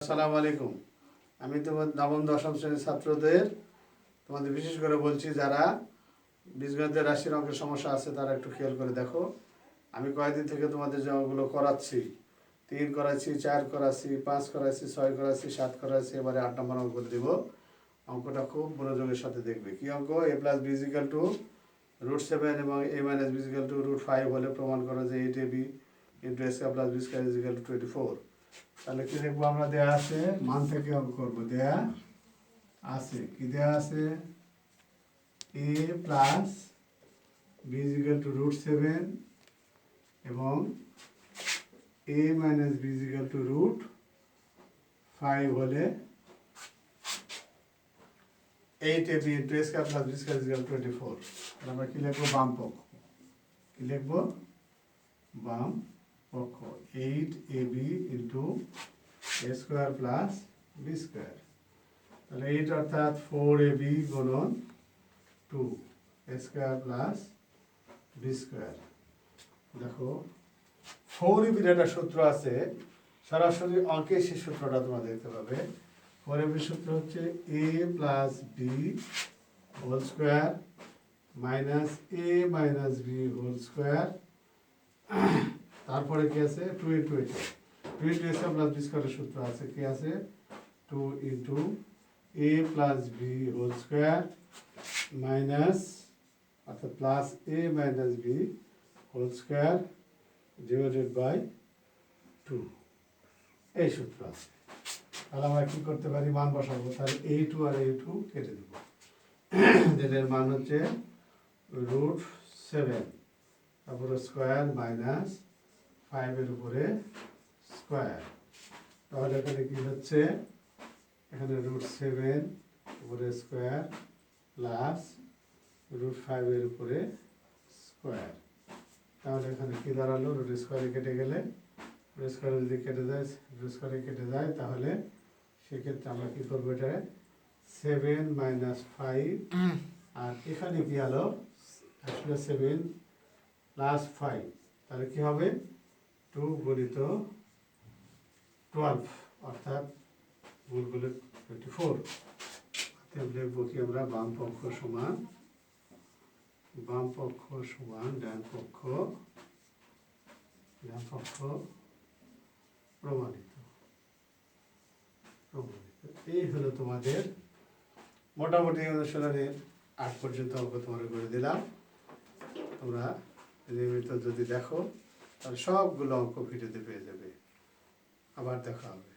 আসসালামু আলাইকুম। আমি তোমার নবম দশম শ্রেণীর ছাত্রদের তোমাদের বিশেষ করে বলছি, যারা বীজগণিতের রাশির অঙ্কের সমস্যা আছে তারা একটু খেয়াল করে দেখো। আমি কয়েকদিন থেকে তোমাদের যে অঙ্কগুলো করাচ্ছি, 3 করাচ্ছি, 4 করাচ্ছি, 5 করাচ্ছি, 6 করাচ্ছি, 7 করাচ্ছি, এবারে 8 নম্বর অঙ্ক দেব। অঙ্কটা খুব মনোযোগের সাথে দেখবে। কি অঙ্ক? a plus b is equal to √7 এবং a minus b is equal to √5 হলে প্রমাণ করা যায় 8ab into a square plus b square is equal to 24। তাহলে কি দেখবো আমরা? দেয়া আছে, মান থেকে অঙ্ক করবো। দেয়া আছে, কি দেয়া আছে? a plus b is equal to √7 এবং a minus b is equal to √5 হলে 8ab into a square plus b square is equal to 24। তাহলে আমরা কি লিখবো? বাম পক্ষ। কি লিখবো? বাম পক্ষ। 8ab into a square plus b square. তাহলে 8 অর্থাৎ 4ab গুণন 2 a square plus b square. দেখো 4ab এর একটা সূত্র আছে, সরাসরি অঙ্কে সেই সূত্রটা তোমরা দেখতে পাবে। 4ab সূত্র হচ্ছে a plus b whole square minus a minus b whole square. তারপরে কি আছে? 2 into 8 2 into a square plus b স্কয়ারের সূত্র আছে, কি আছে? 2 into a plus b whole square minus অর্থাৎ plus a minus b whole square divided by 2। এই সূত্র আছে। তাহলে আমরা কি করতে পারি? মান বসাবো। তাহলে a2 আর a2 কেটে দেবো। এর মান হচ্ছে √7, তারপরে স্কয়ার মাইনাস 5 এর উপরে স্কয়ার। তাহলে এখানে কি হচ্ছে? এখানে √7 উপরে স্কয়ার প্লাস √5 এর উপরে স্কয়ার। তাহলে এখানে কি দাঁড়ালো? রুট স্কয়ারে কেটে গেলে, রুট স্কয়ারে যদি কেটে যায়, রুট স্কয়ারে কেটে যায়, তাহলে সেক্ষেত্রে আমরা কি করবো? এটা 7 মাইনাস 5, আর এখানে কি হলো? আসলে 7 প্লাস 5, তাহলে কি হবে? 2 গুণিত 12 অর্থাৎ গুণ করলে 24। লিখবো কি আমরা? বাম পক্ষ সমান ডান পক্ষ প্রমাণিত। এই হলো তোমাদের মোটামুটি অনুশীলনের 8 পর্যন্ত অঙ্ক তোমার করে দিলাম। তোমরা নিয়মিত যদি দেখো তাহলে সবগুলো অঙ্ক ভিডিওতে পেয়ে যাবে। আবার দেখা হবে।